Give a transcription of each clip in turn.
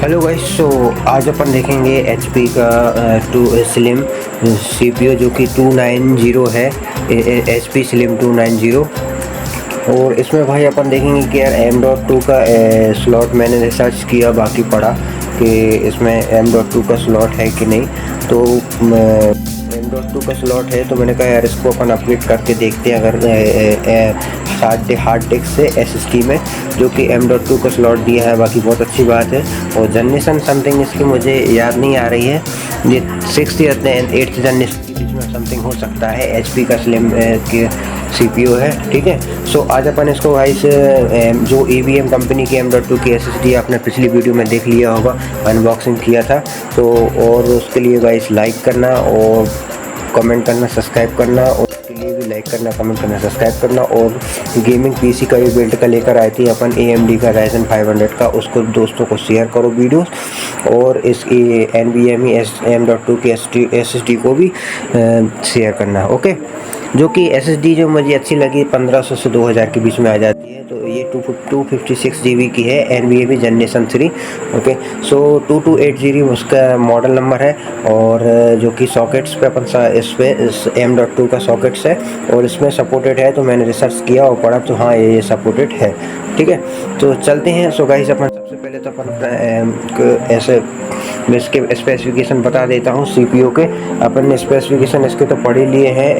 Hello guys, सो आज अपन देखेंगे HP का टू स्लिम CPU जो कि 290 है, HP स्लिम 290। और इसमें भाई अपन देखेंगे कि यार M.2 का स्लॉट मैंने रिसर्च किया, बाकी पढ़ा कि इसमें M.2 का स्लॉट है कि नहीं। तो M.2 का स्लॉट है तो मैंने कहा यार इसको अपन अपग्रेड करके देखते हैं अगर हार्ड डिस्क से SSD में, जो कि M.2 का स्लॉट दिया है। बाकी बहुत अच्छी बात है। और जनरेशन समथिंग इसकी मुझे याद नहीं आ रही है, ये 6th या 8th जनरेशन के बीच में समथिंग हो सकता है। HP का स्लिम के CPU है, ठीक है। सो आज अपन इसको भाई से जो ABM कंपनी की M.2 की SSD आपने पिछली वीडियो में देख लिया होगा, अनबॉक्सिंग किया था। तो और उसके लिए गाइस लाइक करना और कमेंट करना, सब्सक्राइब करना, और उसके लिए भी लाइक करना, कमेंट करना, सब्सक्राइब करना। और गेमिंग PC का भी बिल्ड का लेकर आई थी अपन AMD का Ryzen 500 का, उसको दोस्तों को शेयर करो वीडियोस। और इस NVMe M.2 की SSD को भी शेयर करना, ओके। जो कि SSD जो मुझे अच्छी लगी 1500 से 2000 के बीच में आ जाती है। तो ये 256 GB की है, NVMe जनरेशन 3, ओके। सो 2280 उसका मॉडल नंबर है। और जो कि सॉकेट्स पे अपन इस M.2 का सॉकेट्स है और इसमें सपोर्टेड है। तो मैंने रिसर्च किया और पढ़ा तो हाँ ये सपोर्टेड है, ठीक है। तो चलते हैं। सो गाइस अपन सबसे पहले तो अपन ऐसे मैं इसके स्पेसिफिकेशन बता देता हूँ CPU के। अपन ने स्पेसिफिकेशन इसके तो पढ़ ही लिए हैं,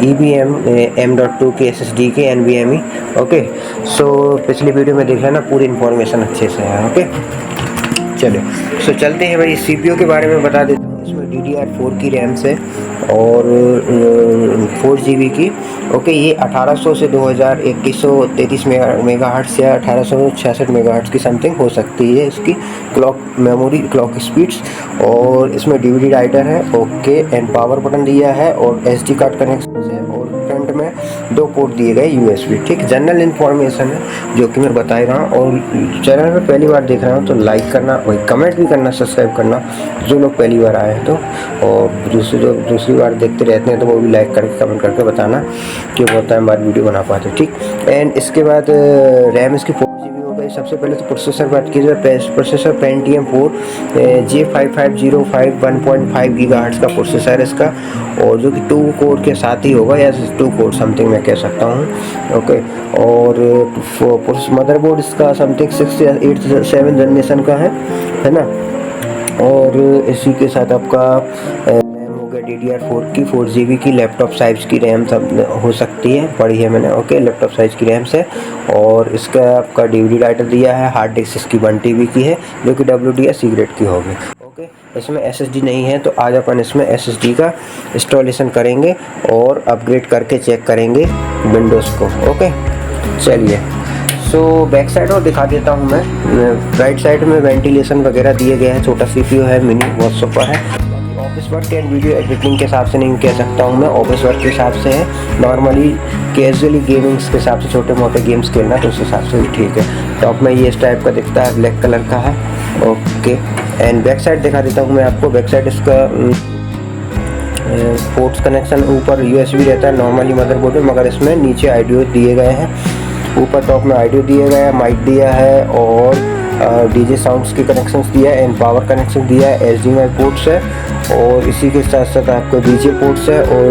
EBM M.2 के SSD के NVMe, ओके। सो पिछली वीडियो में देख लेना, पूरी इन्फॉर्मेशन अच्छे से है, ओके। चलो सो चलते हैं भाई, CPU के बारे में बता देता हूँ। इसमें DDR4 की रैम से और 4 GB की, ओके। ये 1800 से 2133 मेगाहर्ट्ज़ या 1866 मेगाहर्ट्ज़ की समथिंग हो सकती है इसकी क्लॉक स्पीड्स। और इसमें DVD राइटर है, ओके। एंड पावर बटन दिया है और SD कार्ड कनेक्शन है। और फ्रंट में 2 पोर्ट दिए गए USB, ठीक। जनरल इन्फॉर्मेशन है जो कि मैं बता ही रहा हूँ। और चैनल में पहली बार देख रहा हूँ तो लाइक करना, वही कमेंट भी करना, सब्सक्राइब करना जो लोग पहली बार आए हैं तो। और दूसरी बार देखते रहते हैं तो वो भी लाइक करके कमेंट करके बताना कि बहुत टाइम बाद वीडियो बना पाते, ठीक। एंड इसके बाद रैम इसकी 4 GB हो गई। सबसे पहले तो प्रोसेसर बात की जाए, प्रोसेसर Pentium 4 J5505 1.5 GHz का प्रोसेसर है इसका। और जो कि 2 कोर के साथ ही होगा या 2 कोर समथिंग मैं कह सकता हूँ, ओके। और मदरबोर्ड इसका समथिंग 6 या 8 7 जनरेशन का है ना। और इसी के साथ आपका रैम हो गया DDR4 की 4 GB की, लैपटॉप साइज़ की रैम हो सकती है, पढ़ी है मैंने, ओके। लैपटॉप साइज़ की रैम से। और इसका आपका DVD राइटर दिया है। हार्ड डिस्क इसकी 1 TB की है जो कि WD या सी ग्रेड की होगी, ओके। इसमें SSD नहीं है तो आज अपन इसमें SSD का इंस्टॉलेशन करेंगे और अपग्रेड करके चेक करेंगे विंडोज़ को, ओके। चलिए सो बैक साइड और दिखा देता हूँ मैं। राइट साइड में वेंटिलेशन वगैरह दिए गए हैं, छोटा CPU है, मिनी, बहुत सुपर है। Office work and video editing के हिसाब से नहीं कह सकता हूँ मैं, ऑफिस वर्क के हिसाब से है। नॉर्मली कैजुअली गेमिंग्स के हिसाब से, छोटे मोटे गेम्स खेलना तो उस हिसाब से भी ठीक है। टॉप में ये इस टाइप का दिखता है, ब्लैक कलर का है, ओके। एंड बैक साइड दिखा देता हूँ मैं आपको। बैक साइड इसका पोर्ट्स कनेक्शन ऊपर USB रहता है नॉर्मली मदरबोर्ड में, मगर इसमें नीचे आईडियो दिए गए हैं। ऊपर टॉप में आईडियो दिया गया है, माइक दिया है और DJ साउंड्स के कनेक्शंस दिया है। एंड पावर कनेक्शन दिया है, HDMI पोर्ट्स है। और इसी के साथ साथ आपको DJ पोर्ट्स है और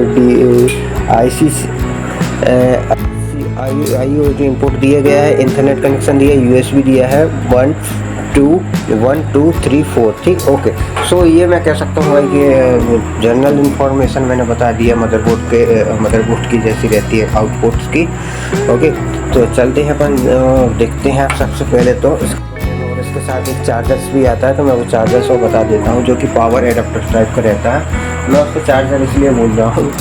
IO इनपुट दिया गया है। इंटरनेट कनेक्शन दिया है, USB दिया है 1 2 3 4, ठीक, ओके। सो ये मैं कह सकता हूँ भाई कि जनरल इन्फॉर्मेशन मैंने बता दिया मदरबोर्ड की जैसी रहती है आउटपुट्स की, ओके। तो चलते हैं अपन देखते हैं। सबसे पहले तो इसके साथ एक चार्जर्स भी आता है, तो मैं वो चार्जर्स को बता देता हूँ जो कि पावर एडाप्टर टाइप का रहता है। मैं उसको चार्जर इसलिए बोल रहा हूँ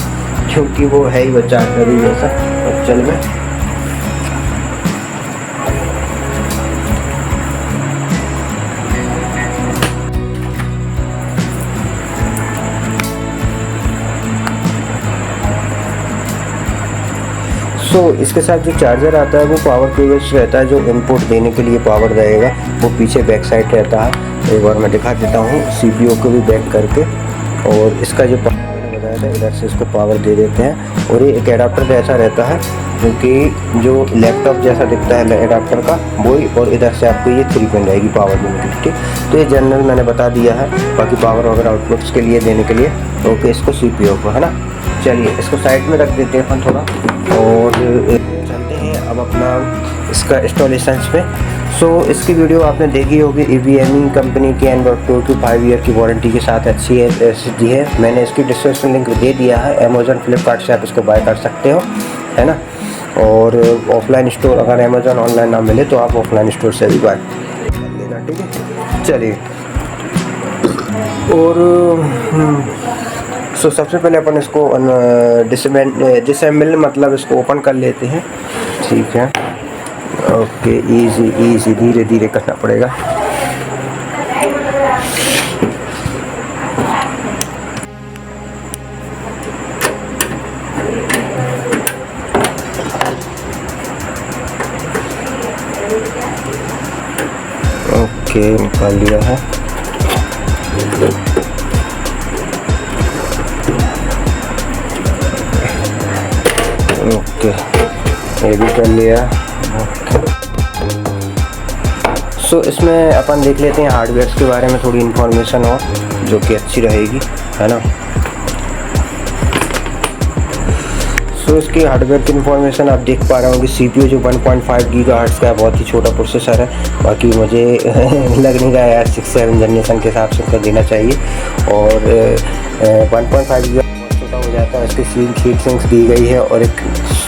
क्योंकि वो है ही वो चार्जर ही जैसा। तो चल में इसके साथ जो चार्जर आता है वो पावर केबल्स रहता है, जो इनपुट देने के लिए पावर देगा वो पीछे बैक साइड रहता है। एक बार मैं दिखा देता हूँ CPU को भी बैक करके। और इसका जो मैंने बताया है, इधर से इसको पावर दे देते हैं। और ये एक एडाप्टर जैसा रहता है क्योंकि जो लैपटॉप जैसा दिखता है एडाप्टर का वही, और इधर से आपको ये 3 पिन रहेगी पावर देने के लिए। ठीक, तो ये जनरल मैंने बता दिया है, बाकी पावर वगैरह आउटपुट्स के लिए देने के लिए ओके इसको CPU को, है ना। चलिए इसको साइड में रख देते हैं अपन थोड़ा, और चलते हैं अब अपना इसका इंस्टॉलेशन पे। सो इसकी वीडियो आपने देखी होगी, EVME कंपनी की N.2 की 5 ईयर की वारंटी के साथ अच्छी SSD है। मैंने इसकी डिस्क्रिप्शन लिंक दे दिया है, अमेजोन फ्लिपकार्ट से आप इसको बाय कर सकते हो, है ना। और ऑफलाइन स्टोर अगर अमेजोन ऑनलाइन ना मिले तो आप ऑफलाइन स्टोर से भी बाय कर लेना, ठीक है। चलिए, और सो सबसे पहले अपन इसको डिसेंबल मतलब इसको ओपन कर लेते हैं, ठीक है। ओके, इजी धीरे धीरे करना पड़ेगा। ओके, निकाल लिया है। ओके, ये भी कर लिया। सो इसमें अपन देख लेते हैं हार्डवेयर के बारे में थोड़ी इन्फॉर्मेशन हो जो कि अच्छी रहेगी, है ना। सो इसकी हार्डवेयर की इन्फॉर्मेशन आप देख पा रहे होंगे। CPU जो 1.5 गीगाहर्ट्ज़ का है, बहुत ही छोटा प्रोसेसर है। बाकी मुझे लग नहीं रहा है यार 6-7 जनरेशन के हिसाब से इसको देना चाहिए। और 1.5 गीगा छोटा हो जाता है। इसकी हीट सिंक्स दी गई है, और एक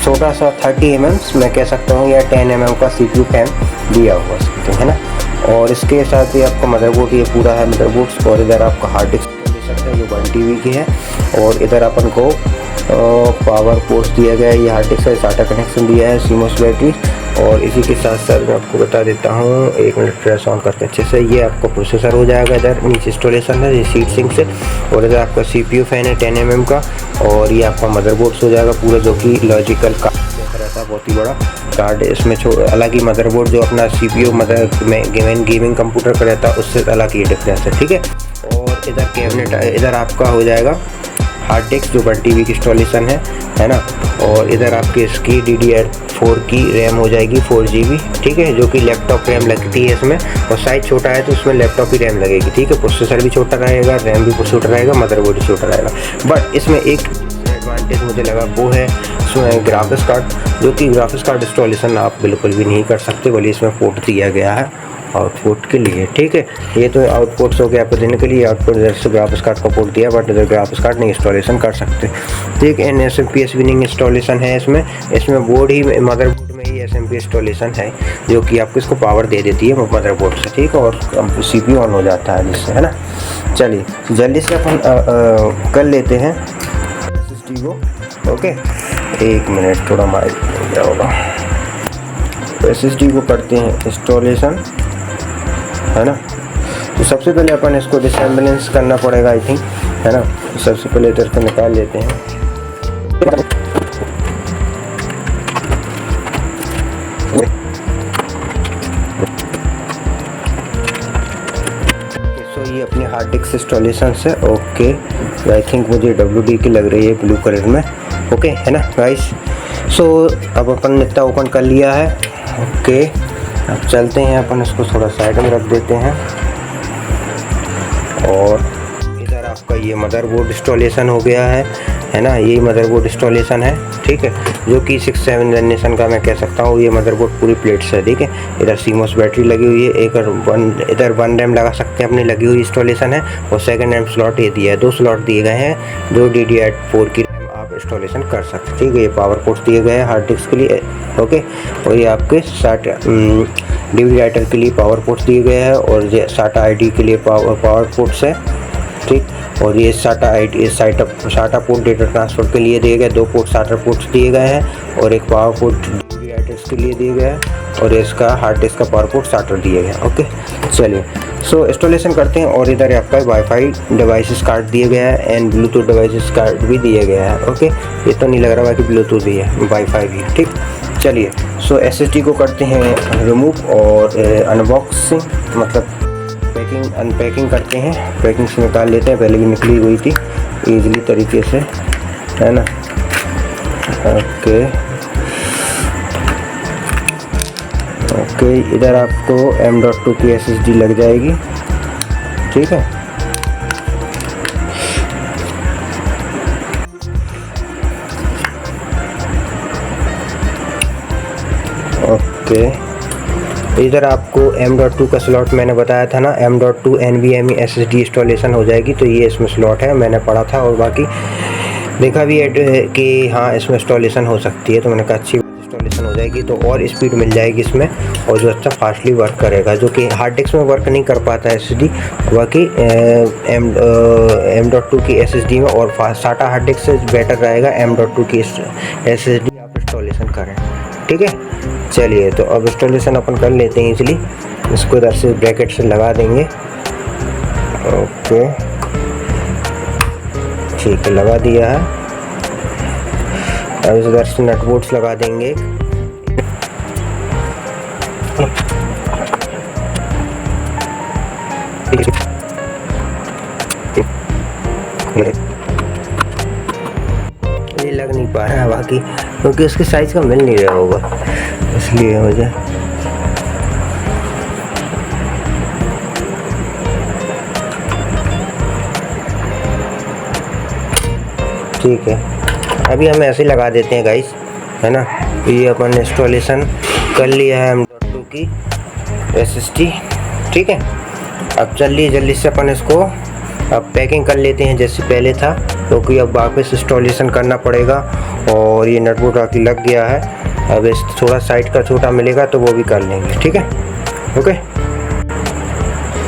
छोटा सा 30 mm मैं कह सकता हूँ या 10 mm का CPU फैन दिया हुआ सकते हैं ना। और इसके साथ ही आपका मदरबोर्ड ये पूरा है मदरबोर्ड्स। और इधर आपका हार्ड डिस्क ले सकते हैं जो 1 TB की है। और इधर अपन को पावर पोर्ट दिया गया है, ये हार्ड डिस्क का SATA कनेक्शन दिया है, CMOS बैटरी। और इसी के साथ साथ मैं आपको बता देता हूँ, 1 मिनट प्रेस ऑन करके अच्छे से, ये आपका प्रोसेसर हो जाएगा। इधर नीचे इंस्टॉलेशन है ये हीट सिंक से। और इधर आपका CPU फैन है 10 mm का। और ये आपका मदरबोर्ड हो जाएगा पूरा, जो कि लॉजिकल कार्ड जैसा रहता है, बहुत ही बड़ा कार्ड। इसमें अलग ही मदरबोर्ड जो अपना CPU में गेमिंग कंप्यूटर का रहता है उससे अलग ही डिफरेंस है, ठीक है। और इधर कैबिनेट, इधर आपका हो जाएगा हार्ड डिस्क जो 1 TB की इंस्टॉलेशन है ना। और इधर आपकी इसकी DDR4 की रैम हो जाएगी 4 GB, ठीक है, जो कि लैपटॉप रैम लगती है इसमें। और साइज छोटा है तो इसमें लैपटॉप की रैम लगेगी, ठीक है। प्रोसेसर भी छोटा रहेगा, रैम भी छोटा रहेगा, मदरबोर्ड भी छोटा रहेगा। बट इसमें एक एडवांटेज मुझे लगा, वो है इसमें ग्राफिक्स कार्ड, जो कि ग्राफिक्स कार्ड इंस्टॉलेशन आप बिल्कुल भी नहीं कर सकते, बोलिए इसमें पोर्ट दिया गया है आउटपुट के लिए, ठीक है। ये तो आउटपुट्स हो गया आपको देने के लिए, आउटपुट इधर से ग्राफिक्स कार्ड का पोर्ट दिया, बट इधर ग्राफिक्स कार्ड नहीं इंस्टॉलेशन कर सकते, ठीक है। SMPS भी नहीं इंस्टॉलेशन है इसमें बोर्ड ही मदरबोर्ड में ही SMP इंस्टॉलेशन है, जो कि आपको इसको पावर दे देती है मदरबोर्ड से, ठीक है। और CPU ऑन हो जाता है जिससे, है ना। चलिए जल्दी से अपन कर लेते हैं SSD को, ओके। 1 मिनट, थोड़ा माइक हो गया होगा। तो SSD को करते हैं इंस्टॉलेशन, है ना। तो सबसे पहले अपन इसको डिसेंबलेंस करना पड़ेगा, आई थिंक, है ना। तो सबसे पहले इधर को निकाल लेते हैं। सो ये अपने हार्ड डिस्क इंस्टॉलेशन से, ओके। आई थिंक मुझे WD की लग रही है ब्लू कलर में, ओके, है ना गाइस। सो अब अपन ने इतना ओपन कर लिया है, ओके। अब चलते हैं अपन इसको थोड़ा साइड में रख देते हैं। और इधर आपका ये मदरबोर्ड इंस्टॉलेशन हो गया है ना। ये मदरबोर्ड इंस्टॉलेशन है, ठीक है, जो कि 6-7 जनरेशन का मैं कह सकता हूँ। ये मदरबोर्ड पूरी प्लेट से है, ठीक है। इधर CMOS बैटरी लगी हुई है, इधर 1 रैम लगा सकते हैं अपनी लगी हुई इंस्टॉलेशन है। और 2nd रैम स्लॉट ये दिया है, 2 स्लॉट दिए गए हैं, जो DDR4 की आप इंस्टॉलेशन कर सकते हैं, ठीक है। ये पावर पोर्ट्स दिए गए हैं हार्ड डिस्क के लिए, ओके। और ये आपके DVD राइटर के लिए पावर पोर्ट्स दिए गए हैं। और ये SATA ID के लिए पावर पोर्ट्स है, ठीक। और ये SATA पोर्ट डेटा ट्रांसफ़र के लिए दिए गए, 2 पोर्ट SATA पोर्ट्स दिए गए हैं। और एक पावर पोर्ट DVD राइटर्स के लिए दिए गए हैं। और इसका हार्ड डिस्क का पावर पोर्ट SATA दिए गए, ओके। चलिए सो इंस्टॉलेशन करते हैं। और इधर आपका वाईफाई डिवाइसेस कार्ड दिए गया है एंड ब्लूटूथ डिवाइसेस कार्ड भी दिया गया है, ओके। ये तो नहीं लग रहा है कि ब्लूटूथ भी है, वाईफाई भी, ठीक। चलिए सो SSD को करते हैं रिमूव और अनबॉक्सिंग, मतलब अनपैकिंग करते हैं। पैकिंग से निकाल लेते हैं, पहले भी निकली हुई थी, ईजिली तरीके से, है ना। ओके ओके, इधर आपको M.2 की SSD लग जाएगी, ठीक है। ओके, इधर आपको M.2 का स्लॉट मैंने बताया था ना, M.2 NVMe SSD इंस्टॉलेशन हो जाएगी, तो ये इसमें स्लॉट है, मैंने पढ़ा था और बाकी देखा भी है कि हाँ इसमें इंस्टॉलेशन हो सकती है, तो मैंने कहा अच्छी इंस्टॉलेशन हो जाएगी तो और स्पीड मिल जाएगी इसमें, और जो अच्छा फास्टली वर्क करेगा, जो कि हार्ड डिस्क में वर्क नहीं कर पाता है SSD, बाकी M.2 की SSD में और SATA हार्ड डिस्क से बेटर रहेगा M.2 की SSD आप इंस्टॉलेशन करें, ठीक है। चलिए, तो अब इंस्टॉलेशन अपन कर लेते हैं इजीली। इसको इधर से ब्रैकेट से लगा देंगे। ओके, ठीक है, लगा दिया है। अब इधर से नट बोल्ट्स लगा देंगे। ये लग नहीं पा रहा है बाकी, क्योंकि उसके साइज का मिल नहीं रहा होगा, इसलिए हो जाए। ठीक है, अभी हम ऐसे लगा देते हैं गाइस, है ना। ये अपन इंस्टॉलेशन कर लिया है M.2 की SSD, ठीक है। अब चलिए जल्दी से अपन इसको अब पैकिंग कर लेते हैं जैसे पहले था, क्योंकि अब वापस इंस्टॉलेशन करना पड़ेगा। और ये नटबोर्ड आके लग गया है, अब इस थोड़ा साइड का छोटा मिलेगा तो वो भी कर लेंगे, ठीक है। ओके,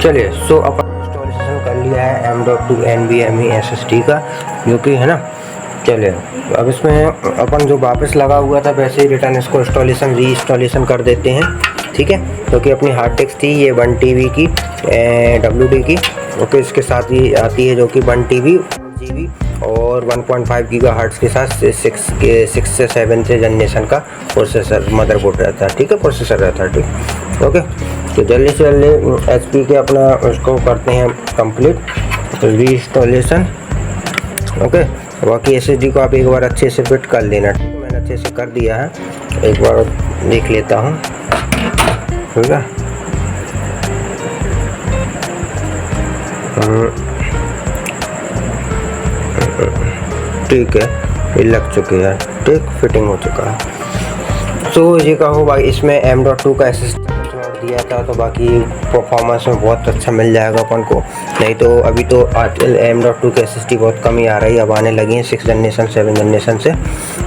चलिए, सो अपन इंस्टॉलेशन कर लिया है M.2 NVMe SSD का, जो कि है ना। चलिए, अब इसमें अपन जो वापस लगा हुआ था वैसे ही रिटर्न इसको इंस्टॉलेशन री इंस्टॉलेशन कर देते हैं, ठीक है। क्योंकि अपनी हार्ड डिस्क थी ये 1 TB की WD की, ओके। इसके साथ ही आती है जो कि 1 TB GB और 1.5 गीगाहर्ट्ज़ के साथ 6 से 7 से जनरेशन का प्रोसेसर मदरबोर्ड रहता है, ठीक है, प्रोसेसर रहता है, ठीक। ओके, तो जल्दी से जल्दी HP के अपना उसको करते हैं कंप्लीट री इंस्टॉलेशन, ओके। बाकी SSD को आप एक बार अच्छे से फिट कर लेना, ठीक है। मैंने अच्छे से कर दिया है, एक बार देख लेता हूँ, ठीक है। ठीक है, ये लग चुके हैं, ठीक, फिटिंग हो चुका है। तो ये कहो भाई, इसमें M.2 का SSD दिया था, तो बाकी परफॉर्मेंस में बहुत अच्छा मिल जाएगा अपन को। नहीं तो अभी तो आजकल M.2 की SSD बहुत कम ही आ रही है, अब आने लगी है 6 जनरेशन 7 जनरेशन से,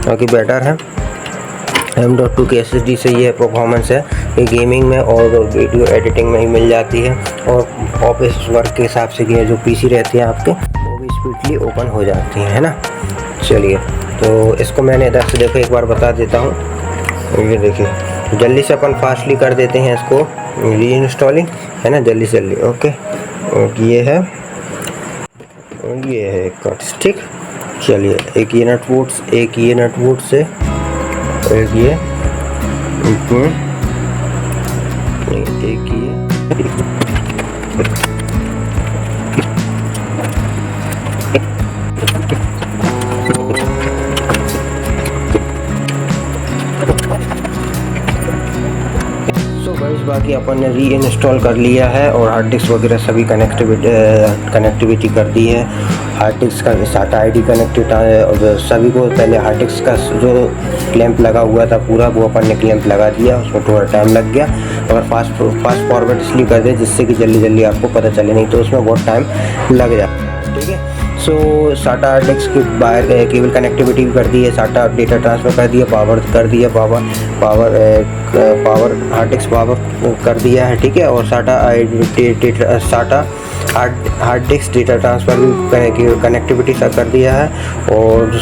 बाकी बेटर है। M.2 की SSD से ये परफॉर्मेंस है, ये गेमिंग में और वीडियो एडिटिंग में ही मिल जाती है, और ऑफिस वर्क के हिसाब से ये जो PC रहती है आपके, वो भी स्पीडली ओपन हो जाती है ना। चलिए, तो इसको मैंने इधर से देखो एक बार बता देता हूँ, ये देखिए, जल्दी से अपन फास्टली कर देते हैं इसको री इंस्टॉलिंग, है ना, जल्दी से जल्दी। ओके, ये है एक कट, ठीक। चलिए, एक ये नट बोल्ट्स, एक ये नट बोल्ट से, एक ये, एक ये, बाकी अपन ने री इंस्टॉल कर लिया है और हार्ड डिस्क वगैरह सभी कनेक्टिविटी कर दी है। हार्ड डिस्क का SATA ID कनेक्टेड है, और सभी को पहले हार्ड डिस्क का जो क्लैंप लगा हुआ था पूरा, वो अपन ने क्लैंप लगा दिया, उसमें थोड़ा टाइम लग गया। और फास्ट फॉरवर्ड इसलिए कर दे जिससे कि जल्दी जल्दी आपको पता चले, नहीं तो उसमें बहुत टाइम लग जाता है, ठीक है। सो SATA हार्ड डिस्क की बाहर केबल कनेक्टिविटी भी कर दी है, SATA डेटा ट्रांसफ़र कर दिया, पावर कर दिया, पावर हार्ड डिस्क पावर कर दिया है, ठीक है। और SATA hard disk data transfer भी कनेक्टिविटी कर दिया है, और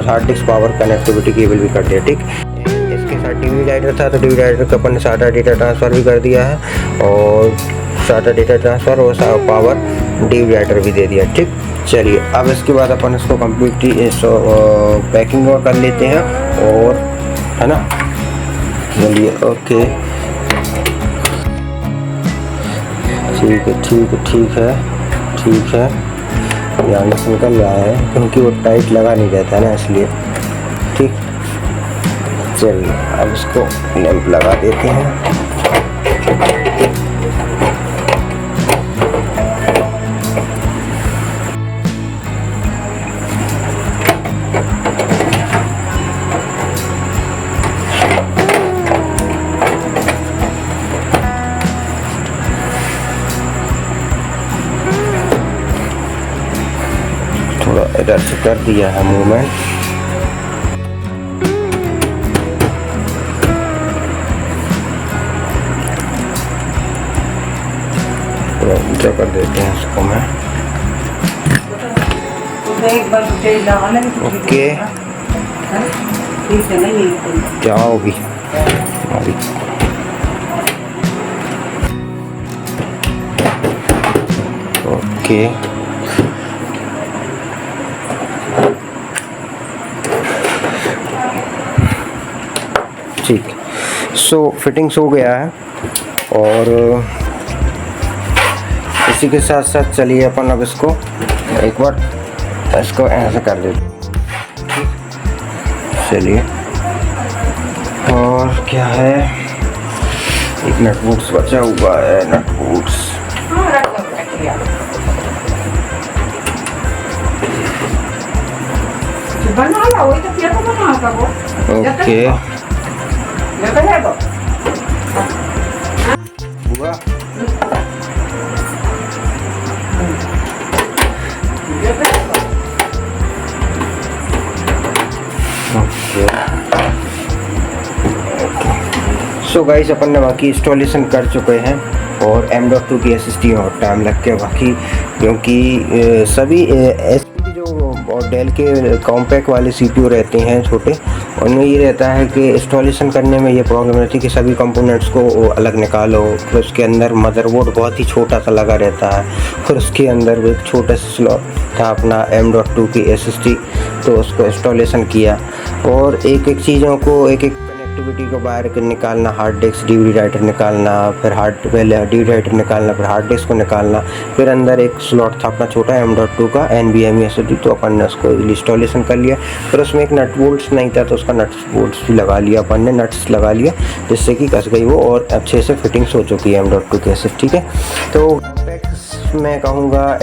hard disk power connectivity cable भी कर दिया, ठीक। इसके साथ DVD राइडर था, तो DVD राइडर का अपन SATA डेटा ट्रांसफ़र भी कर दिया है, और SATA डेटा ट्रांसफ़र और पावर DVD राइडर भी दे दिया, ठीक। चलिए, अब इसके बाद अपन इसको कम्प्लीटली पैकिंग कर लेते हैं, और है ना, चलिए। ओके, ठीक है, ठीक है, ठीक है, ठीक है। यहाँ से निकल रहा है क्योंकि वो टाइट लगा नहीं रहता है ना, इसलिए। ठीक, चलिए अब इसको लैंप लगा देते हैं। थोड़ा इधर से कर दिया है मूवमेंट। थोड़ा ऊंचा कर देते हैं इसको मैं। ओके, क्या होगी हमारी। ओके, ठीक। सो फिटिंग्स हो गया है और इसी के साथ साथ चलिए अपन अब इसको एक बार इसको ऐसे कर देते हैं। चलिए, और क्या है, एक नट बूट्स बचा हुआ है, नट बूट्स। ओके, हुआ। सो गाइस, अपन ने बाकी इंस्टॉलेशन कर चुके हैं और M.2 की SSD और टाइम लग के बाकी, क्योंकि सभी एचपी जो और डेल के कॉम्पैक्ट वाले CPU रहते हैं छोटे, उनमें ये रहता है कि इंस्टॉलेशन करने में ये प्रॉब्लम रहती है कि सभी कंपोनेंट्स को अलग निकालो, फिर उसके अंदर मदरबोर्ड बहुत ही छोटा सा लगा रहता है, फिर उसके अंदर एक छोटा सा स्लॉट था अपना M.2 की SSD, तो उसको इंस्टॉलेशन किया और एक एक चीज़ों को एक एक कनेक्टिविटी को बाहर निकालना, हार्ड डिस्क DVD राइटर निकालना, फिर पहले DVD राइटर निकालना, फिर हार्ड डिस्क को निकालना, फिर अंदर एक स्लॉट था अपना छोटा M.2 का NVMe SSD, तो अपन ने उसको इंस्टॉलेशन कर लिया। फिर उसमें एक नट बोल्ट्स नहीं था तो उसका नट्स बोल्ट्स भी लगा लिया, अपन ने नट्स लगा लिया जिससे कि कस गई वो और अच्छे से फिटिंग्स हो चुकी है M.2 की SSD। ठीक है, तो मैं कहूँगा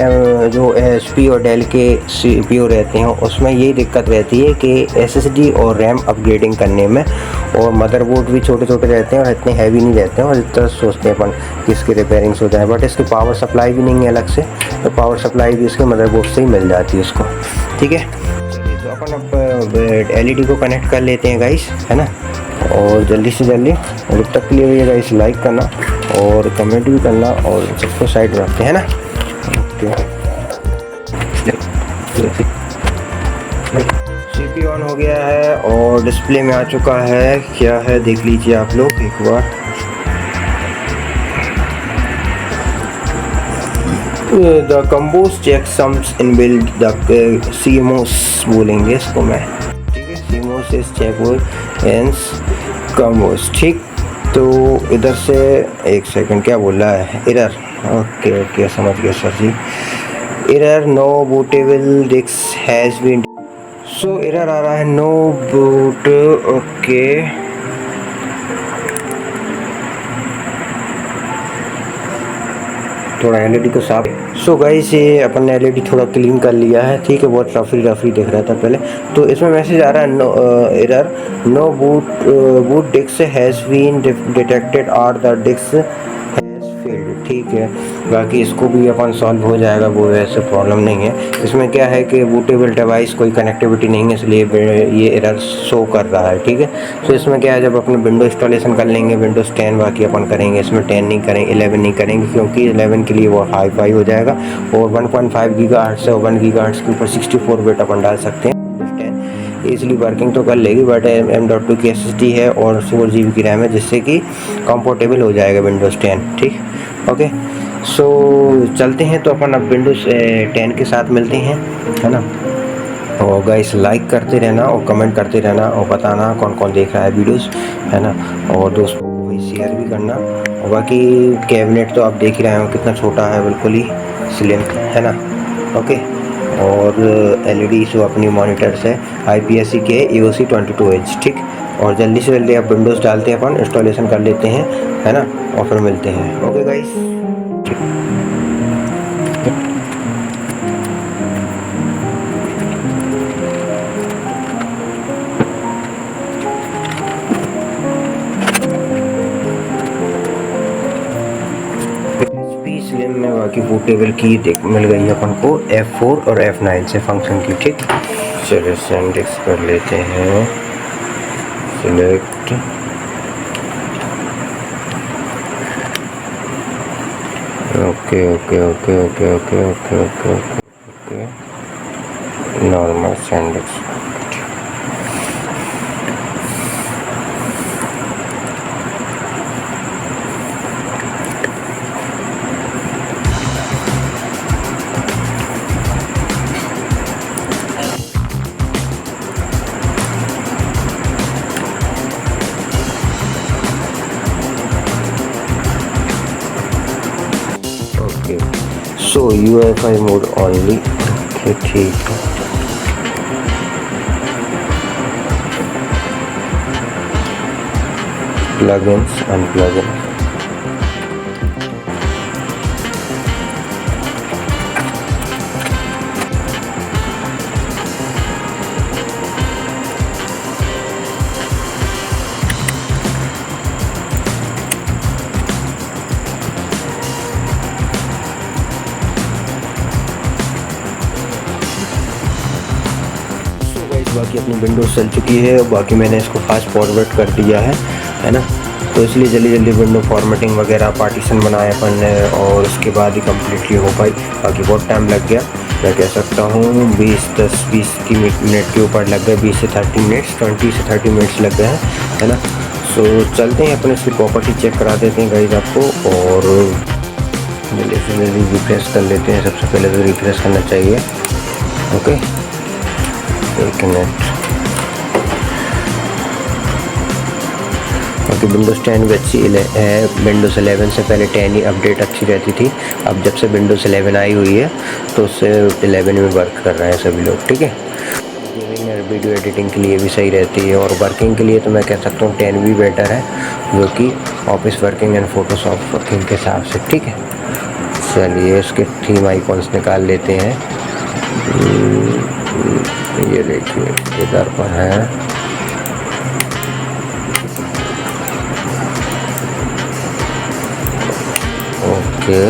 जो HP और डेल के CPU रहते हैं उसमें यही दिक्कत रहती है कि SSD और RAM अपग्रेडिंग करने में, और मदरबोर्ड भी छोटे छोटे रहते हैं और इतने हैवी नहीं रहते हैं और जितना सोचते हैं अपन कि इसकी रिपेयरिंग्स हो जाए, बट इसकी पावर सप्लाई भी नहीं है अलग से, तो पावर सप्लाई भी इसके मदरबोर्ड से ही मिल जाती है उसको। ठीक है, चलिए तो अपन अब LED को कनेक्ट कर लेते हैं गाइस, है ना, और जल्दी से जल्दी। और जब तक के लिए गाइस लाइक करना और कमेंट भी करना और सबको साइड में रखते हैं ना। ओके, CPU ऑन हो गया है और डिस्प्ले में आ चुका है, क्या है देख लीजिए आप लोग एक बार। The compose check sums inbuilt the CMOS बोलेंगे इसको मैं, ठीक है, CMOS is check sums compose. ठीक, तो इधर से एक सेकंड, क्या बोल रहा है, एरर। ओके ओके, समझ गया sir ji. Error, no bootable disk has been, so error आ रहा है नो बूट। ओके, थोड़ा LED को साफ। सो गाइस, ये अपन ने LED थोड़ा क्लीन कर लिया है, ठीक है, बहुत रफी दिख रहा था पहले। तो इसमें मैसेज आ रहा है no error, no boot disk has been detected और द डिस्क हैज़ फेल्ड। ठीक है, बाकी इसको भी अपन सॉल्व हो जाएगा, वो वैसे प्रॉब्लम नहीं है। इसमें क्या है कि बूटेबल डिवाइस कोई कनेक्टिविटी नहीं है, इसलिए ये एरर शो कर रहा है। ठीक है, तो इसमें क्या है, जब अपने विंडो इंस्टॉलेशन कर लेंगे, विंडोज़ 10 बाकी अपन करेंगे, इसमें 10 नहीं करेंगे, 11 नहीं करेंगे, क्योंकि 11 के लिए वो हाई हो जाएगा और 1.5 गीगाहर्ट्ज़ से 1 गीगाहर्ट्ज़ के ऊपर 64 बिट अपन डाल सकते हैं। ईजिली वर्किंग तो कर लेगी, बट M.2 की SSD है और 4 GB की रैम है, जिससे कि कंफर्टेबल हो जाएगा विंडोज़ 10। ठीक, ओके, सो चलते हैं तो अपन अब विंडोज़ 10 के साथ मिलते हैं, है ना। और गाइस, लाइक करते रहना और कमेंट करते रहना और बताना कौन कौन देख रहा है वीडियोस, है ना, और दोस्तों को भी शेयर भी करना। और बाकी कैबिनेट तो आप देख ही रहे हो कितना छोटा है, बिल्कुल ही स्लिम, है ना। ओके, और LED जो अपनी मॉनिटर्स है IPS के AOC 22H, ठीक। और जल्दी से जल्दी आप विंडोज़ डालते हैं, अपन इंस्टॉलेशन कर लेते हैं, है ना, और फिर मिलते हैं। ओके गाइस, स्लिम में बाकी बूटेबल की देख मिल गई अपन को F4 और F9 से फंक्शन की, ठीक। चलिए सेंडिक्स कर लेते हैं, select, okay okay okay okay okay okay okay okay, normal सेंडिक्स। सो UEFI मोड ओनली, ठीक है। प्लगइन्स, अनप्लगइन, बाकी अपनी विंडोज चल चुकी है, और बाकी मैंने इसको फास्ट फॉरवर्ड कर दिया है ना। तो इसलिए जल्दी जल्दी विंडो फॉर्मेटिंग वगैरह पार्टीशन बनाया अपन ने, और उसके बाद ही कम्प्लीटली हो पाई। बाकी बहुत टाइम लग गया, मैं कह सकता हूँ 20 की मिनट के ऊपर लग गए, 20 से 30 मिनट्स, 20 से 30 मिनट्स लग गए हैं, है ना। सो चलते हैं अपन इसकी प्रॉपर्टी चेक करा देते हैं गाइस आपको, और जल्दी से जल्दी रिफ्रेश कर लेते हैं। सबसे पहले तो रिफ्रेश करना चाहिए, ओके, एक मिनट। क्योंकि विंडोज़ 10 भी अच्छी है, विंडोज़ 11 से पहले 10 ही अपडेट अच्छी रहती थी। अब जब से विंडोज़ 11 आई हुई है तो उससे 11 में वर्क कर रहे हैं सभी लोग, ठीक है। गेमिंग और वीडियो एडिटिंग के लिए भी सही रहती है, और वर्किंग के लिए तो मैं कह सकता हूँ 10 भी बेटर है, जो कि office working and Photoshop working के हिसाब से, ठीक है। चलिए इसके थीम आइकॉन्स निकाल लेते हैं। ये देखिए इधर पर है, ओके।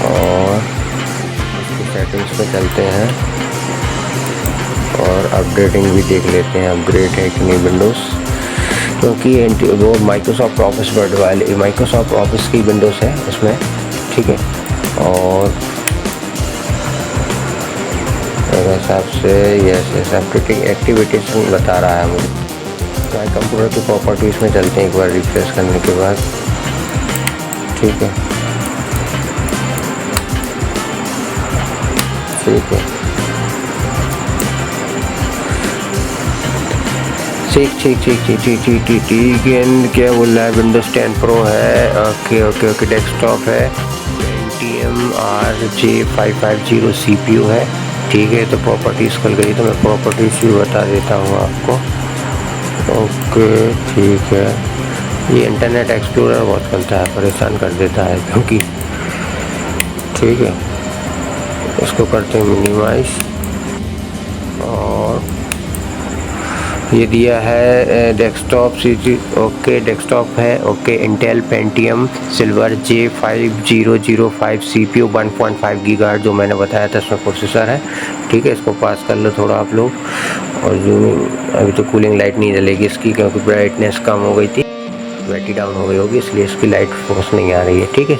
और इसकी सेटिंग्स पे चलते हैं और अपडेटिंग भी देख लेते हैं, अपग्रेड है कि नहीं विंडोज़, क्योंकि वो माइक्रोसॉफ्ट ऑफिस वर्ड वाले माइक्रोसॉफ्ट ऑफिस की विंडोज़ है उसमें, ठीक है। और मेरे हिसाब से यस अपडेटिंग एक्टिविटीज बता रहा है मुझे। कंप्यूटर की प्रॉपर्टीज़ में चलते हैं एक बार रिफ्रेश करने के बाद, ठीक है, ठीक है, ठीक है। क्या बोल रहा है, विंडोज़ 10 प्रो है, ओके ओके ओके, डेस्कटॉप है, Pentium RJ550 CPU है, ठीक है। तो प्रॉपर्टीज़ खुल गई, तो मैं प्रॉपर्टीज़ भी बता देता हूँ आपको, ओके, ठीक है। ये इंटरनेट एक्सप्लोरर बहुत चलता है, परेशान कर देता है, क्योंकि ठीक है। इसको करते हैं मिनिमाइज, और ये दिया है डेस्कटॉप ओके, डेस्कटॉप है, okay. Intel Pentium silver J5005 CPU 1.5 GHz जो मैंने बताया था, इसमें प्रोसेसर है, ठीक है। इसको पास कर लो थोड़ा आप लोग, और जूमिंग, अभी तो कूलिंग लाइट नहीं जलेगी इसकी, क्योंकि ब्राइटनेस कम हो गई थी, बैटरी डाउन हो गई होगी, इसलिए इसकी लाइट फोकस नहीं आ रही है, ठीक है,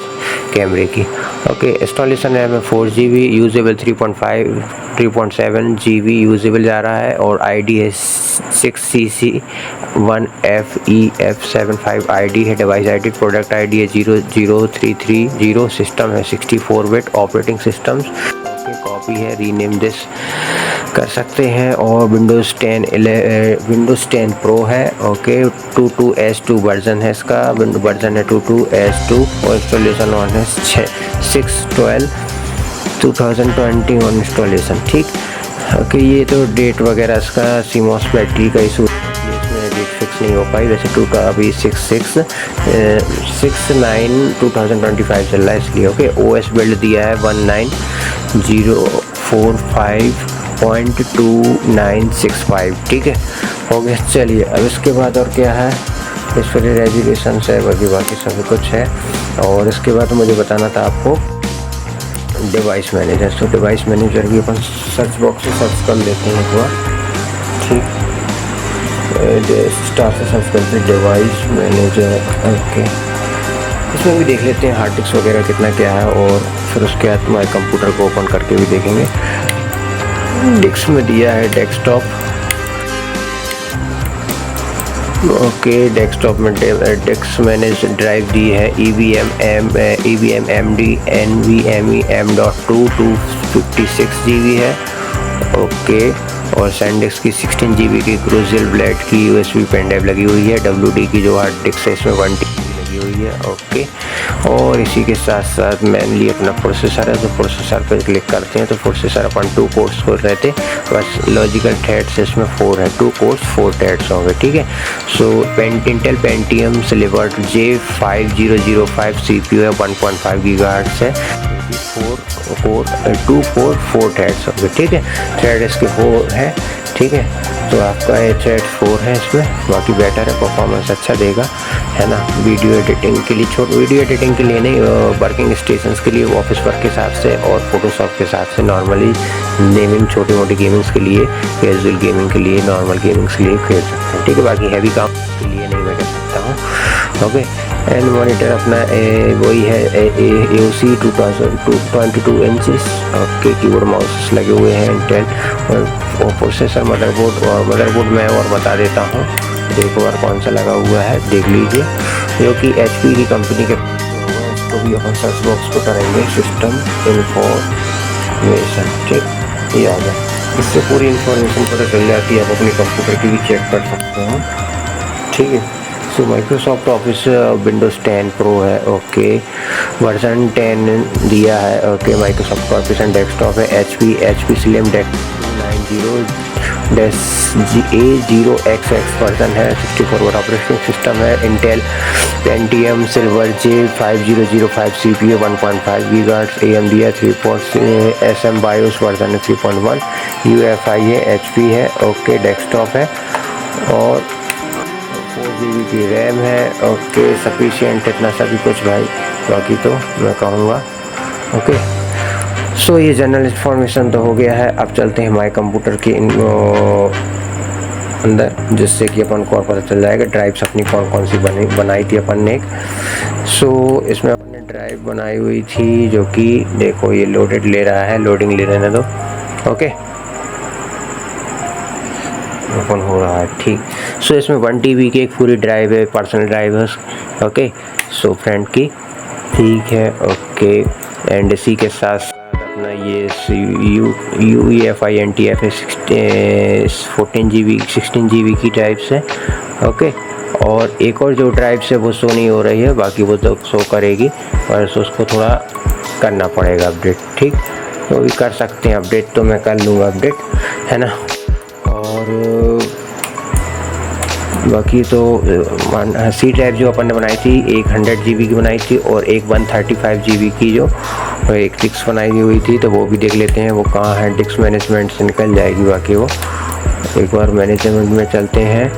कैमरे की, ओके। इंस्टॉलेशन है में 4 GB यूजेबल, 3.7 GB यूजेबल जा रहा है, और ID है 6CC1FEF75 ID है, डिवाइस ID प्रोडक्ट ID है 00330, सिस्टम है 64 बिट, ऑपरेटिंग सिस्टम्स कॉपी है, रीनेम दिस कर सकते हैं। और विंडोज़ 10 प्रो है, ओके। 22S2 वर्जन है इसका, वर्जन है 22S2, और इंस्टॉलेशन ऑन है 612 2021 इंस्टॉलेशन, ठीक। ओके, ये तो डेट वगैरह इसका सीमॉस बैटरी का इशू, इसमें डेट फिक्स नहीं हो पाई। वैसे टू का अभी 6/9/2025 चल रहा है इसलिए। ओके, OS बिल्ड दिया है 19.045.2965, ठीक है। हो गया, चलिए अब इसके बाद और क्या है, इस पर रेजुलेशन है, बाकी सभी कुछ है। और इसके बाद मुझे बताना था आपको डिवाइस मैनेजर। तो डिवाइस मैनेजर भी अपन सर्च बॉक्स से सर्च कर लेते हैं एक बार, ठीक। स्टार से सर्च करते हैं डिवाइस मैनेजर। ओके, इसमें भी देख लेते हैं हार्ड डिस्क वगैरह कितना क्या है, और फिर उसके बाद हमारे कंप्यूटर को ओपन करके भी देखेंगे। डिस्क में दिया है डेस्कटॉप। ओके, डेस्कटॉप में डिस्क मैंने ड्राइव दी है EVM MD NVMe M.2 256 GB है। ओके, और सैनडिस्क की 16 GB की क्रूसियल ब्लेड की USB पेन ड्राइव लगी हुई है। WD की जो हार्ड डिस्क है इसमें 1 TB लगी हुई है। ओके, और इसी के साथ साथ मेनली अपना प्रोसेसर है, तो प्रोसेसर पर क्लिक करते हैं तो प्रोसेसर अपन 2 कोर्स खोल रहे थे, बस लॉजिकल थ्रेड्स इसमें 4 है, 2 कोर्स 4 थ्रेड्स होंगे, ठीक है। सो इंटेल पेंटियम स्लिवर्ड J5005 CPU है, 1.5 GHz है, 2 कोर 4 थ्रेड्स होंगे, ठीक है। थ्रेड इसके 4 है, ठीक है। तो आपका ये थ्रेड 4 है इसमें, बाकी बेटर है, परफॉर्मेंस अच्छा देगा, है ना। वीडियो एडिटिंग के लिए, वीडियो एडिटिंग के लिए नहीं, वर्किंग स्टेशंस के लिए, ऑफिस वर्क के हिसाब से और फोटोशॉप के हिसाब से, नॉर्मली गेमिंग, छोटी मोटी गेमिंग्स के लिए, कैजुअल गेमिंग के लिए, नॉर्मल गेमिंग्स के लिए खेल सकते हैं, ठीक है। बाकी हैवी काम के लिए नहीं मैं कह सकता हूँ। ओके, एंड मॉनिटर अपना वही है AOC 22 inches. Okay, keyboard mouse लगे हुए हैं इंटेल, और प्रोसेसर मदरबोर्ड मैं और बता देता हूँ एक बार कौन सा लगा हुआ है, देख लीजिए, जो कि HP की कंपनी के। इसको भी अपन सर्च बॉक्स पर करेंगे, सिस्टम इंफॉर्मेशन, ठीक, ये आ गया। इससे पूरी इंफॉर्मेशन पता चल जाती है, आप अपने कंप्यूटर की भी चेक कर सकते हैं, ठीक है। सो माइक्रोसॉफ्ट ऑफिस विंडोज़ 10 प्रो है। ओके, वर्जन 10 दिया है। Okay, Microsoft office and desktop है, HP slim desktop 90A0XX version है, 64 वाट ऑपरेटिंग सिस्टम है, Intel Pentium silver J5005 CPU 1.5 GHz, AMD है, 3 SM BIOS वर्जन है 3.1, UEFI है, HP है। ओके, डेस्कटॉप है, और 4 GB की रैम है। ओके, सफिशिएंट, इतना सभी कुछ भाई, बाकी तो मैं कहूँगा। ओके, सो ये जनरल इन्फॉर्मेशन तो हो गया है। अब चलते हैं हमारे कंप्यूटर के अंदर, जिससे कि अपन को और पता चल जाएगा ड्राइव्स अपनी कौन कौन सी बनाई थी अपन ने। सो इसमें अपन ने ड्राइव बनाई हुई थी, जो कि देखो ये लोडेड ले रहा है, लोडिंग ले रहने दो। ओके, ओपन हो रहा है, ठीक। सो इसमें 1 TB की एक पूरी ड्राइव है, पर्सनल ड्राइव है। ओके, सो फ्रेंड की, ठीक है। ओके, एंड इसी के साथ अपना ये UEFI NTF 16 GB की ड्राइव है। ओके, और एक और जो ड्राइव है वो शो नहीं हो रही है, बाकी वो तो शो करेगी, और उसको थोड़ा करना पड़ेगा अपडेट, ठीक। तो भी कर सकते हैं अपडेट, तो मैं कर लूँगा अपडेट, है ना। और बाकी तो C ड्राइव जो अपन ने बनाई थी, एक 100 GB की बनाई थी, और एक 135 GB की जो एक डिस्क बनाई हुई थी, तो वो भी देख लेते हैं वो कहाँ है। डिस्क मैनेजमेंट से निकल जाएगी, बाकी वो एक बार मैनेजमेंट में चलते हैं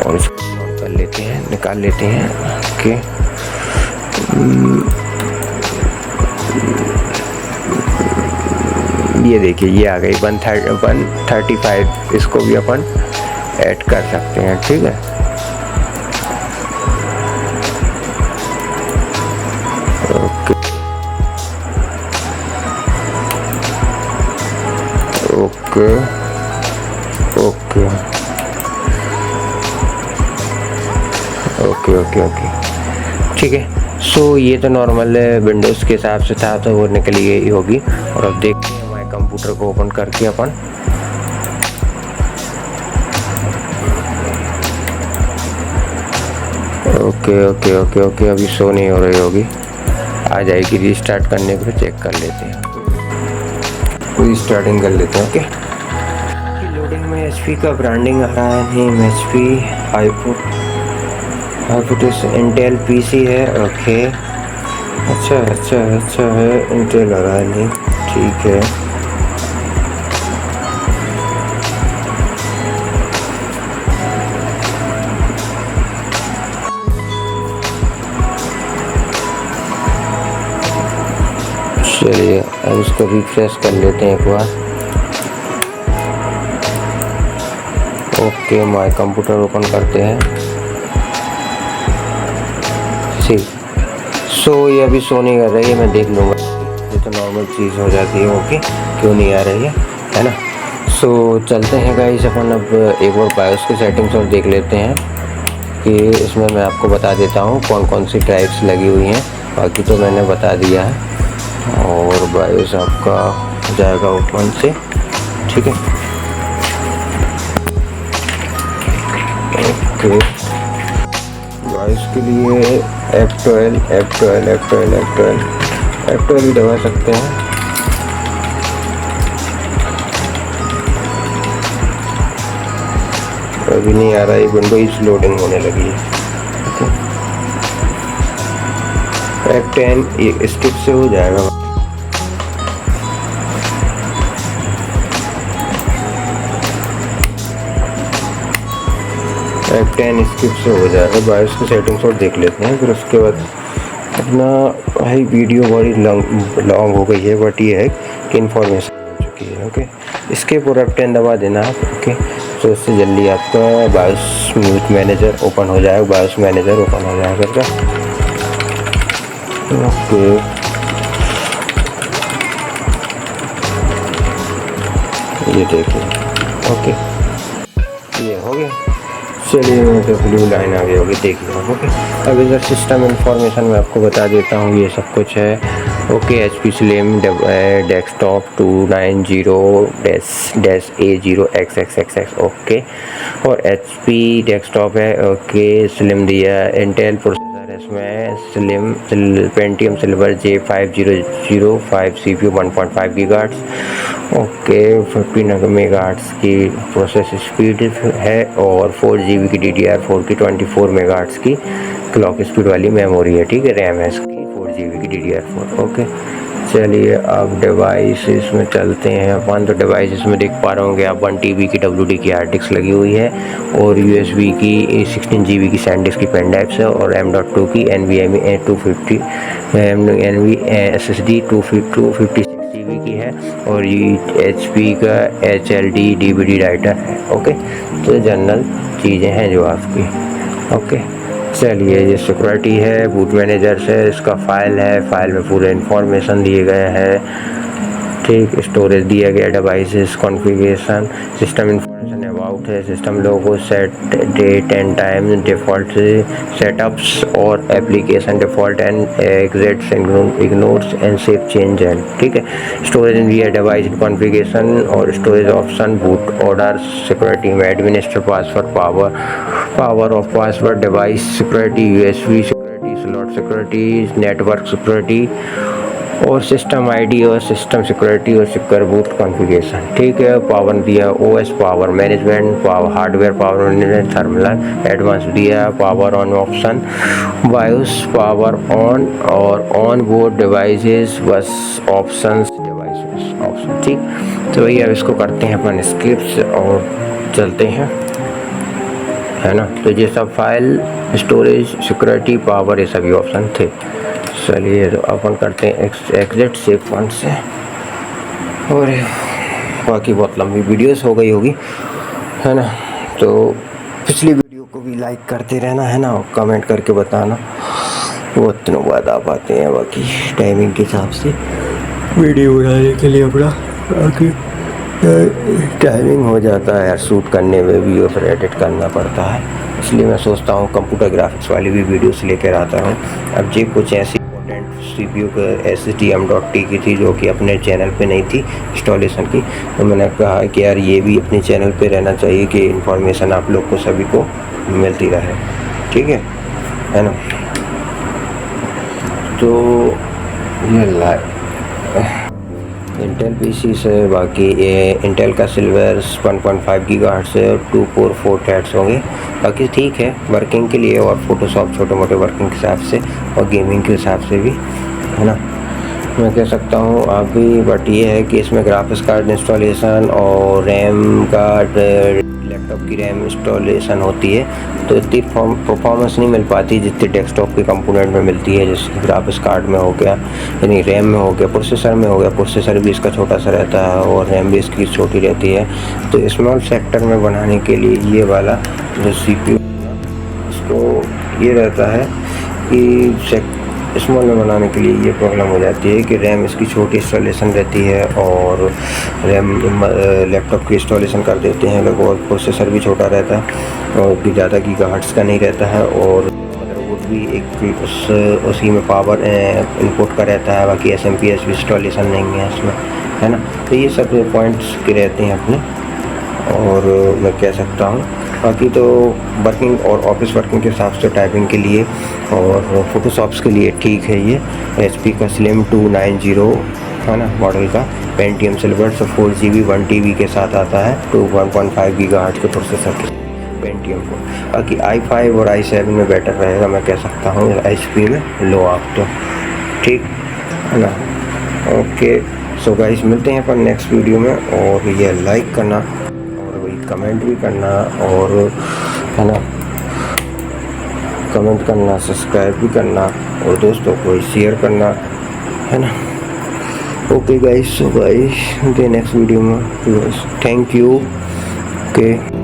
और उसको कर लेते हैं, निकाल लेते हैं। ओके, ये देखिए ये आ गई 135, इसको भी अपन ऐड कर सकते हैं, ठीक है। Okay, okay, okay, okay, okay, okay, ठीक है। सो ये तो नॉर्मल विंडोज़ के हिसाब से था, तो वो निकल गई होगी। और अब देखते हैं हमारे कंप्यूटर को ओपन करके अपन। ओके, ओके, ओके, ओके, अभी शो नहीं हो रही होगी, आ जाएगी। रीस्टार्ट करने पर चेक कर लेते हैं। कोई स्टार्टिंग कर लेते हैं। ओके, लोडिंग में HP का ब्रांडिंग आ रहा है, नेम HP, आउटपुट इस इंटेल PC है। ओके, अच्छा है, इंटेल आ रहा है, नहीं ठीक है। चलिए अब इसको रिफ्रेश कर लेते हैं एक बार। ओके, माय कंप्यूटर ओपन करते हैं। ठीक, ये अभी शो नहीं कर रही है, मैं देख लूँगा, ये तो नॉर्मल चीज़ हो जाती है। ओके, क्यों नहीं आ रही है ना। चलते हैं गाइस अपन अब एक बार बायोस की सेटिंग्स और देख लेते हैं कि इसमें मैं आपको बता देता हूँ कौन कौन सी टाइप्स लगी हुई हैं, बाकी तो मैंने बता दिया है। और बायोस आपका हो जाएगा ओपन से, ठीक है। ओके, बायोस के लिए F12 भी दबा सकते हैं। अभी नहीं आ रहा है, विंडोज लोडिंग होने लगी है। F10 स्किप से हो जाएगा। F10 स्किप से हो जाएगा। बायोस की सेटिंग्स और देख लेते हैं, फिर उसके बाद अपना भाई वीडियो बड़ी लॉन्ग हो गई है, बट ये है कि इन्फॉर्मेशन हो चुकी है। ओके, इसके पूरा F10 दबा देना आप। ओके, तो इससे जल्दी आपका बायोस मैनेजर ओपन हो जाएगा, बायोस मैनेजर ओपन हो जाएगा। ओके, ये देखिए। ओके, ये हो गया। चलिए, तो ब्लू लाइन आ गई होगी, देख लो। ओके, अब इधर सिस्टम इंफॉर्मेशन मैं आपको बता देता हूँ, ये सब कुछ है। Okay, HP slim desktop 290-A0XXXX। Okay, और HP डेस्कटॉप है। ओके, स्लिम दिया, इंटेल प्रोसेसर है इसमें, slim Pentium silver J5005 CPU 1.5 GHz। Okay, 15 megahertz की प्रोसेस स्पीड है और 4 GB की DDR4 की 24 मेगाहर्ट्ज़ की क्लॉक स्पीड वाली मेमोरी है, ठीक है। रैम है इसकी 4 GB की DDR4। ओके, चलिए अब डिवाइसेस में चलते हैं अपन। तो डिवाइसेस में देख पा रहे होंगे आप 1 TB की WD की हार्ड डिस्क लगी हुई है और USB की 16 GB की सैंडिस्क की पेन ड्राइव्स है और M.2 की NVMe 250 NV SSD 256 GB की है और ये HP का HLD DVD राइटर है। ओके, तो जनरल चीज़ें हैं जो आपकी। ओके, चलिए, ये सिक्योरिटी है, बूट मैनेजर से इसका फाइल है, फाइल में पूरे इंफॉर्मेशन दिए गए हैं, ठीक। स्टोरेज दिया गया, devices configuration, system information about है, system logo, set date and time, default setups और application default and exits, ignores and save change and, ठीक है। स्टोरेज दिया, डिवाइस कॉन्फ़िगरेशन और storage option, boot order, security में administer password, power off password, device security, USB security, slot security, network security और system ID और system security और secure boot configuration, ठीक है। पावर दिया, OS power management, hardware power management, thermal advance दिया, power on option, BIOS power on और on board devices bus options, devices option, ठीक। तो वही अब इसको करते हैं अपन स्किप्स और चलते हैं, है ना। तो ये सब फाइल, स्टोरेज, सिक्योरिटी, पावर, ये सभी ऑप्शन थे। चलिए, तो अपन करते हैं एग्जिट सेव फंड से। और बाकी बहुत लंबी वीडियोस हो गई होगी, है ना। तो पिछली वीडियो को भी लाइक करते रहना, है ना, और कमेंट करके बताना, बहुत दिनों बाद आप आते हैं बाकी टाइमिंग के हिसाब से वीडियो बनाने के लिए अपना, बाकी टाइमिंग हो जाता है यार शूट करने में भी और फिर एडिट करना पड़ता है, इसलिए मैं सोचता हूँ कंप्यूटर ग्राफिक्स वाली भी वीडियोस लेकर आता हूँ। अब जी कुछ ऐसी इंपॉर्टेंट CPU का SSD M.T की थी जो कि अपने चैनल पे नहीं थी इंस्टॉलेशन की, तो मैंने कहा कि यार ये भी अपने चैनल पे रहना चाहिए कि इन्फॉर्मेशन आप लोग को सभी को मिलती रहे, ठीक है ना। तो इंटेल पीसी से। बाकी ये इंटेल का सिल्वर 1.5 गीगाहर्ट्ज़ से 2 कोर 4 थ्रेड्स होंगे। बाकी ठीक है वर्किंग के लिए और फोटोशॉप छोटे मोटे वर्किंग के हिसाब से और गेमिंग के हिसाब से भी, है ना, मैं कह सकता हूँ आप भी। बट ये है कि इसमें ग्राफिक्स कार्ड इंस्टॉलेशन और रैम का, लैपटॉप की रैम इंस्टॉलेशन होती है तो इतनी परफॉर्मेंस नहीं मिल पाती जितनी डेस्कटॉप के कंपोनेंट में मिलती है। जैसे ग्राफिक्स कार्ड में हो गया, यानी रैम में हो गया, प्रोसेसर में हो गया, प्रोसेसर भी इसका छोटा सा रहता है और रैम भी इसकी छोटी रहती है। तो स्मॉल सेक्टर में बनाने के लिए ये वाला जो CPU इसको ये रहता है कि स्मॉल में बनाने के लिए ये प्रॉब्लम हो जाती है कि रैम इसकी छोटी इंस्टॉलेशन रहती है और रैम लैपटॉप की इंस्टॉलेशन कर देते हैं लोग, और प्रोसेसर भी छोटा रहता है और ज़्यादा गीगाहर्ट्ज़ का नहीं रहता है, और मदरबोर्ड भी एक उसी में पावर इनपुट का रहता है। बाकी SMPS भी इंस्टॉलेशन नहीं है इसमें, है ना। तो ये सब पॉइंट्स के रहते हैं अपने, और मैं कह सकता हूँ बाकी तो वर्किंग और ऑफिस वर्किंग के हिसाब से टाइपिंग के लिए और फोटोशॉप्स के लिए ठीक है। ये HP का स्लिम 290 है ना मॉडल का पेंटियम सिल्वर से 4GB 1TB के साथ आता है, 1.5 गीगाहर्ट्ज़ के प्रोसेसर के पेंटियम को। बाकी i5 और i7 में बेटर रहेगा मैं कह सकता हूँ, HP में लो आप तो ठीक है ना। ओके सो गाइस मिलते हैं अपन नेक्स्ट वीडियो में, और ये लाइक करना और वही कमेंट भी करना, और है ना कमेंट करना, सब्सक्राइब भी करना और दोस्तों को शेयर करना, है ना। ओके गाइस, सो गाइस मिलते हैं नेक्स्ट वीडियो में। Thank you. ओके।